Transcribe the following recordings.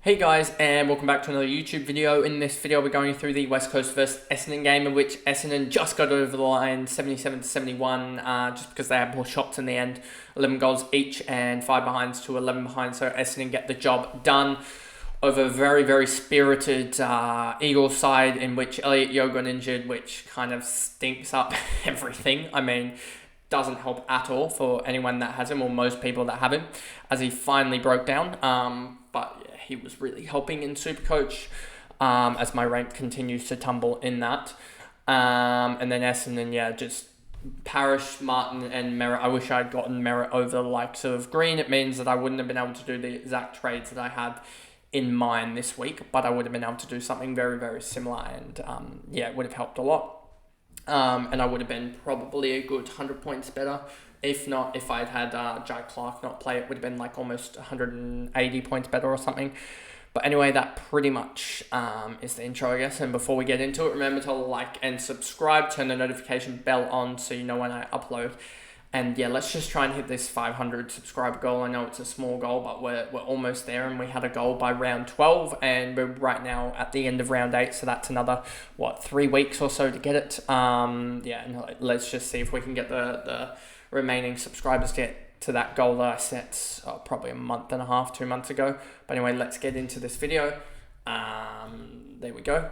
Hey guys, and welcome back to another YouTube video. In this video, we're going through the West Coast vs Essendon game, in which Essendon just got over the line 77-71, just because they had more shots in the end. 11 goals each and 5 behinds to 11 behind, so Essendon get the job done over a very, very spirited Eagles side, in which Elliot Yeo got injured, which kind of stinks up everything. I mean, doesn't help at all for anyone that has him, or most people that have him, as he finally broke down. But yeah, he was really helping in Supercoach, as my rank continues to tumble in that. And then Essendon, yeah, just Parrish, Martin, and Merritt. I wish I'd gotten Merritt over the likes of Green. It means that I wouldn't have been able to do the exact trades that I had in mind this week, but I would have been able to do something very, very similar, and yeah, it would have helped a lot. And I would have been probably a good 100 points better. If not, if I'd had Jack Clark not play, it would have been like almost 180 points better or something. But anyway, that pretty much is the intro, I guess. And before we get into it, remember to like and subscribe, turn the notification bell on so you know when I upload. And yeah, let's just try and hit this 500 subscriber goal. I know it's a small goal, but we're almost there, and we had a goal by round 12, and we're right now at the end of round 8, so that's another, 3 weeks or so to get it. Yeah, and let's just see if we can get the remaining subscribers to get to that goal that I set probably a month and a half, 2 months ago. But anyway, let's get into this video. There we go.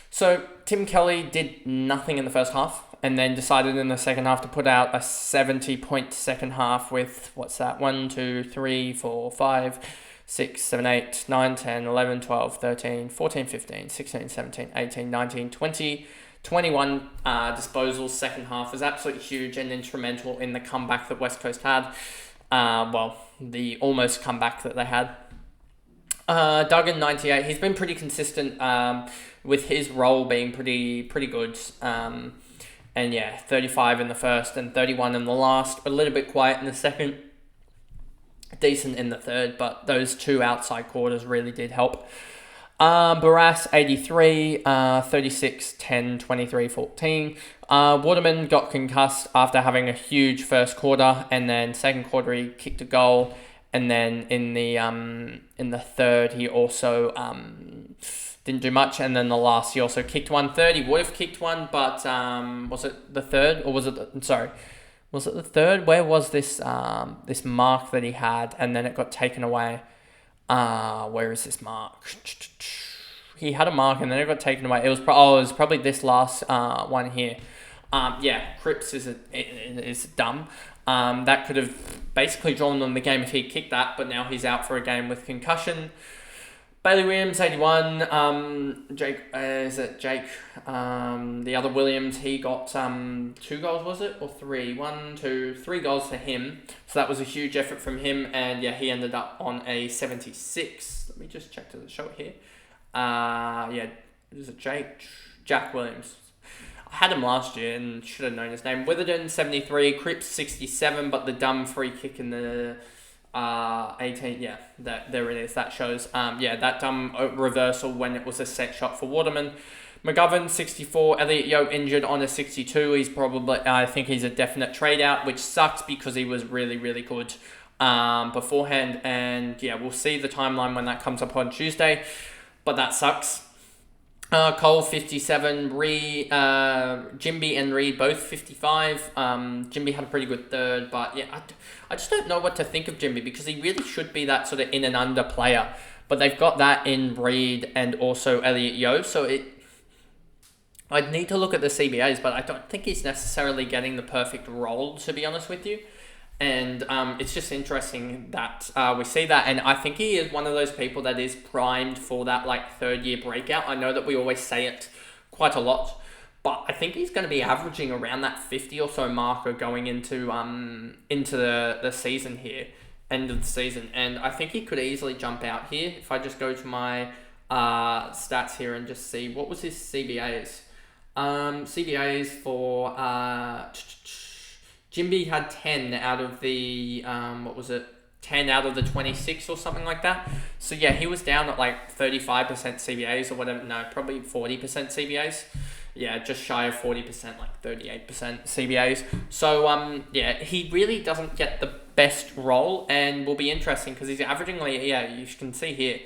So Tim Kelly did nothing in the first half, and then decided in the second half to put out a 70-point second half with, 1, 2, 3, 4, 5, 6, 7, 8, 9, 10, 11, 12, 13, 14, 15, 16, 17, 18, 19, 20, 21 disposals. Second half was absolutely huge and instrumental in the comeback that West Coast had. The almost comeback that they had. Duggan, 98. He's been pretty consistent with his role being pretty good. And yeah, 35 in the first and 31 in the last. A little bit quiet in the second. Decent in the third, but those two outside quarters really did help. Barras, 83, 36, 10, 23, 14. Waterman got concussed after having a huge first quarter, and then second quarter he kicked a goal. And then in the third, he also didn't do much. And then the last, he also kicked one. Third, he would have kicked one, but was it the third, or was it was it the third? Where was this this mark that he had, and then it got taken away? Where is this mark? He had a mark, and then it got taken away. It was probably this last one here. Yeah, Cripps is dumb. That could have basically drawn them the game if he kicked that, but now he's out for a game with concussion. Bailey Williams, 81. Jake, the other Williams, he got 2 goals, was it? Or 3? 1, 2, 3 goals for him. So that was a huge effort from him, and yeah, he ended up on a 76. Let me just check to the show here. Yeah, is it Jack Williams. I had him last year and should have known his name. Witherden, 73. Cripps, 67, but the dumb free kick in the 18, yeah, there it is. That shows, yeah, that dumb reversal when it was a set shot for Waterman. McGovern, 64. Elliot Yeo injured on a 62. He's probably, I think he's a definite trade out, which sucks because he was really, really good beforehand. And yeah, we'll see the timeline when that comes up on Tuesday, but that sucks. Cole, 57. Jimby and Reed, both 55. Jimby had a pretty good third, but yeah, I just don't know what to think of Jimby, because he really should be that sort of in and under player. But they've got that in Reed and also Elliot Yeo, so I'd need to look at the CBAs, but I don't think he's necessarily getting the perfect role, to be honest with you. And it's just interesting that we see that, and I think he is one of those people that is primed for that third year breakout. I know that we always say it quite a lot, but I think he's going to be averaging around that 50 or so marker going into the season here, end of the season, and I think he could easily jump out here. If I just go to my stats here and just see what was his CBAs. CBAs for Jimby had 10 out of the, 10 out of the 26 or something like that. So yeah, he was down at 35% CBAs or whatever. No, probably 40% CBAs. Yeah, just shy of 40%, 38% CBAs. So yeah, he really doesn't get the best role, and will be interesting because he's averaging, yeah, you can see here,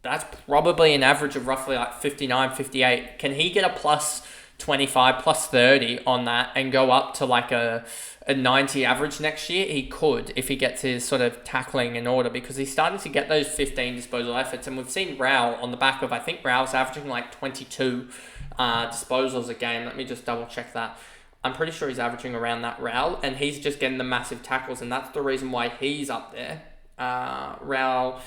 that's probably an average of roughly like 59, 58. Can he get a plus 25, plus 30 on that and go up to like a 90 average next year? He could, if he gets his sort of tackling in order, because he's starting to get those 15 disposal efforts. And we've seen Rao on the back of, I think Rao's averaging like 22 disposals a game. Let me just double check that. I'm pretty sure he's averaging around that Rao, and he's just getting the massive tackles, and that's the reason why he's up there. Rao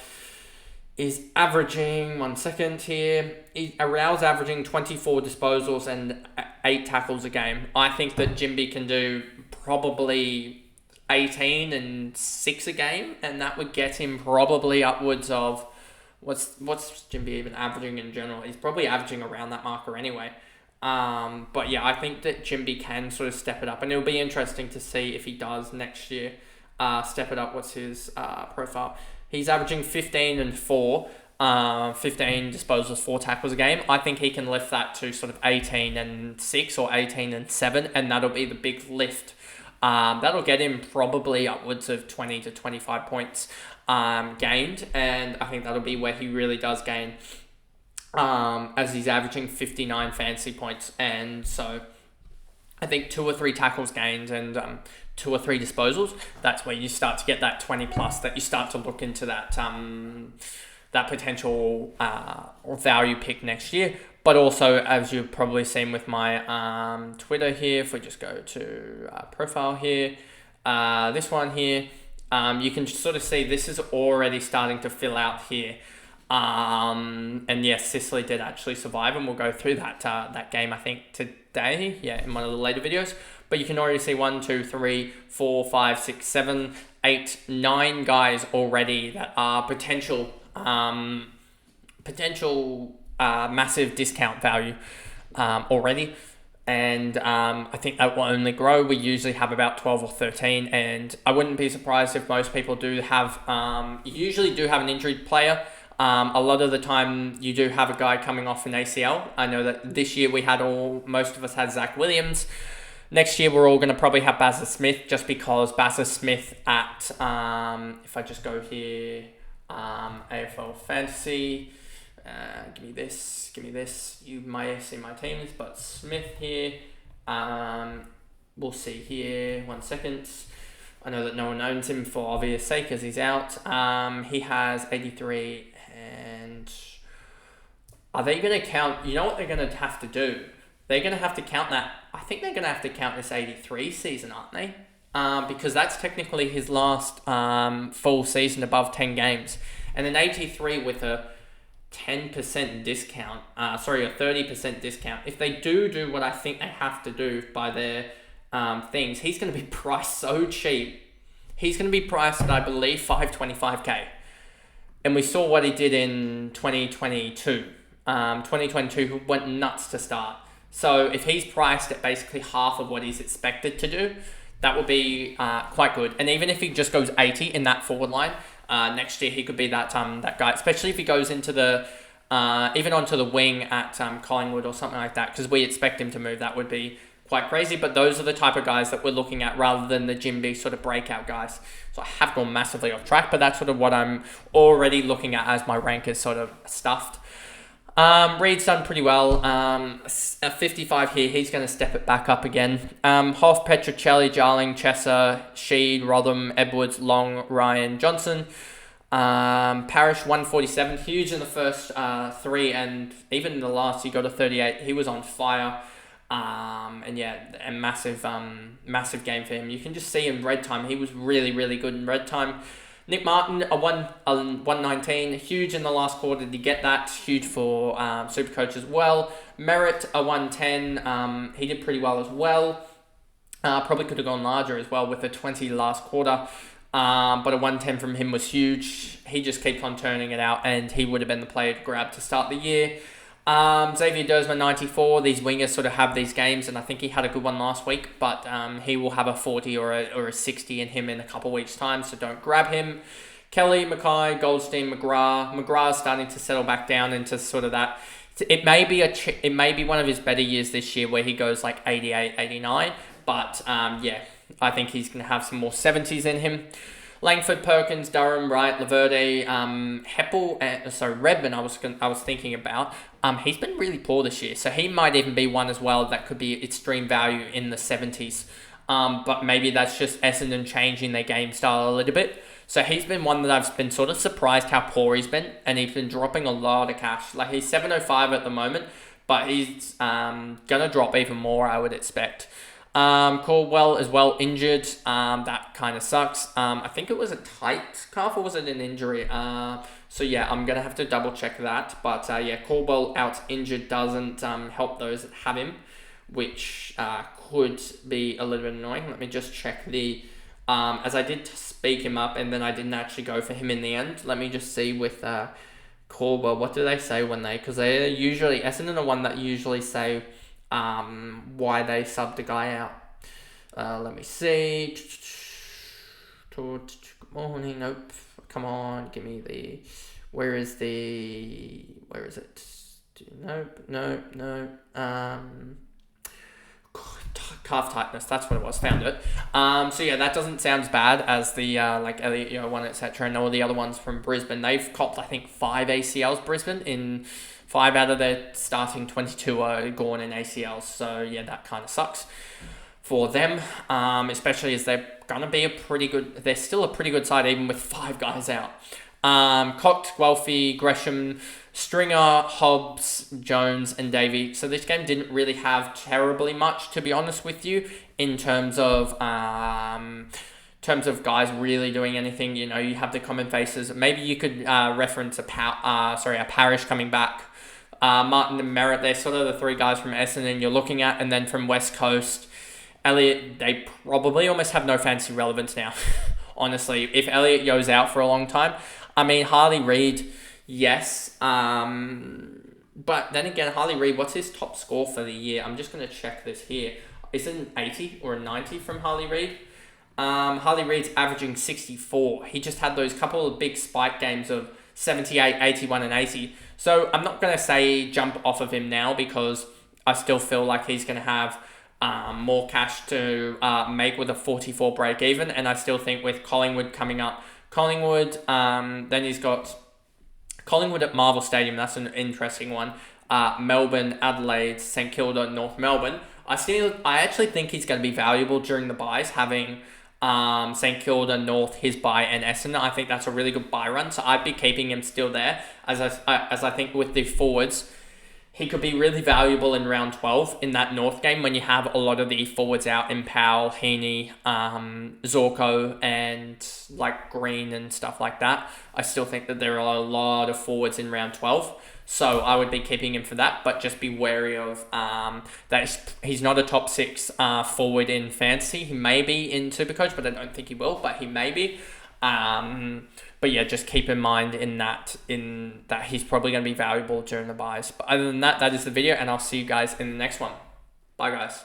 is averaging, 1 second here, Rao's averaging 24 disposals and 8 tackles a game. I think that Jimby can do probably 18 and 6 a game, and that would get him probably upwards of, what's Jimby even averaging in general? He's probably averaging around that marker anyway. But yeah, I think that Jimby can sort of step it up, and it'll be interesting to see if he does next year step it up. What's his profile? He's averaging 15 and 4, 15 disposals, 4 tackles a game. I think he can lift that to sort of 18 and 6 or 18 and 7, and that'll be the big lift. That'll get him probably upwards of 20 to 25 points gained, and I think that'll be where he really does gain, as he's averaging 59 fantasy points. And so I think 2 or 3 tackles gained and 2 or 3 disposals, that's where you start to get that 20 plus, that you start to look into that that potential value pick next year. But also, as you've probably seen with my Twitter here, if we just go to profile here, this one here, you can sort of see this is already starting to fill out here. And yes, Sicily did actually survive, and we'll go through that game, I think, today, in one of the later videos. But you can already see 1, 2, 3, 4, 5, 6, 7, 8, 9 guys already that are potential massive discount value already. And I think that will only grow. We usually have about 12 or 13, and I wouldn't be surprised if most people do have, you usually do have an injured player. A lot of the time you do have a guy coming off an ACL. I know that this year most of us had Zach Williams. Next year we're all going to probably have Bazza Smith, just because Bazza Smith at, if I just go here, AFL Fantasy, give me this, you might see my teams, but Smith here, we'll see here, 1 second. I know that no one owns him for obvious sake as he's out. He has 83, and are they going to count, you know what they're going to have to do? They're going to have to count that, I think they're going to have to count this 83 season, aren't they? Because that's technically his last full season above 10 games. And an 83 with a 10% discount, a 30% discount. If they do what I think they have to do by their things, he's going to be priced so cheap. He's going to be priced at, I believe, $525k. And we saw what he did in 2022. 2022 went nuts to start. So if he's priced at basically half of what he's expected to do, that will be quite good. And even if he just goes 80 in that forward line, next year he could be that guy, especially if he goes into the even onto the wing at Collingwood or something like that, because we expect him to move. That would be quite crazy. But those are the type of guys that we're looking at, rather than the Jimby sort of breakout guys. So I have gone massively off track, but that's sort of what I'm already looking at as my rank is sort of stuffed. Reed's done pretty well. At 55 here, he's going to step it back up again. Hoff, Petrocelli, Jarling, Chesser, Sheed, Rotham, Edwards, Long, Ryan, Johnson. Parrish, 147, huge in the first 3, and even in the last, he got a 38. He was on fire. And yeah, a massive game for him. You can just see in red time, he was really, really good in red time. Nick Martin, a 119, huge in the last quarter to get that, huge for Supercoach as well. Merritt, a 110, he did pretty well as well. Probably could have gone larger as well with a 20 last quarter, but a 110 from him was huge. He just keeps on turning it out, and he would have been the player to grab to start the year. Xavier Dersma, 94. These wingers sort of have these games, and I think he had a good one last week, but he will have a 40 or a 60 in him in a couple of weeks' time, so don't grab him. Kelly, Mackay, Goldstein, McGrath. McGrath's starting to settle back down into sort of that. It may be one of his better years this year where he goes like 88, 89, but yeah, I think he's going to have some more 70s in him. Langford, Perkins, Durham, Wright, Laverde, Heppel, Redmond. I was thinking about. He's been really poor this year, so he might even be one as well that could be extreme value in the 70s. But maybe that's just Essendon changing their game style a little bit. So he's been one that I've been sort of surprised how poor he's been, and he's been dropping a lot of cash. Like, he's 705 at the moment, but he's gonna drop even more, I would expect. Caldwell as well, injured. That kind of sucks. I think it was a tight calf, or was it an injury? So yeah, I'm gonna have to double check that. But yeah, Caldwell out injured doesn't help those that have him, which could be a little bit annoying. Let me just check the. As I did speak him up, and then I didn't actually go for him in the end. Let me just see with Caldwell, what do they say when they? Because they usually Essendon are one that usually say why they subbed the guy out. Let me see. Good morning. Nope. Come on, give me the. Where is it? No. Calf tightness. That's what it was. Found it. So yeah, that doesn't sound as bad as the like Elliot one, etc. And all the other ones from Brisbane. They've copped, I think, 5 ACLs. Brisbane, in 5 out of their starting 22 are gone in ACLs. So yeah, that kind of sucks for them. Especially as they're gonna be they're still a pretty good side even with 5 guys out. Cox, Guelphy, Gresham, Stringer, Hobbs, Jones, and Davey. So this game didn't really have terribly much, to be honest with you, in terms of guys really doing anything. You know, you have the common faces. Maybe you could reference a Parish coming back. Martin and Merritt, they're sort of the 3 guys from Essendon you're looking at, and then from West Coast, Elliot, they probably almost have no fantasy relevance now. Honestly, if Elliot goes out for a long time, I mean, Harley Reid, yes. But then again, Harley Reid, what's his top score for the year? I'm just going to check this here. Is it an 80 or a 90 from Harley Reid? Harley Reid's averaging 64. He just had those couple of big spike games of 78, 81, and 80. So I'm not going to say jump off of him now, because I still feel like he's going to have more cash to make with a 44 break even. And I still think with Collingwood coming up, then he's got Collingwood at Marvel Stadium. That's an interesting one. Melbourne, Adelaide, St Kilda, North Melbourne. I actually think he's going to be valuable during the buys, having St Kilda, North, his buy, and Essendon. I think that's a really good buy run. So I'd be keeping him still there, as I think with the forwards, he could be really valuable in round 12 in that North game when you have a lot of the forwards out in Powell, Heaney, Zorko, and like Green and stuff like that. I still think that there are a lot of forwards in round 12. So I would be keeping him for that, but just be wary of that he's not a top 6 forward in fantasy. He may be in Supercoach, but I don't think he will, but he may be. But yeah, just keep in mind in that he's probably going to be valuable during the buys. But other than that, that is the video, and I'll see you guys in the next one. Bye, guys.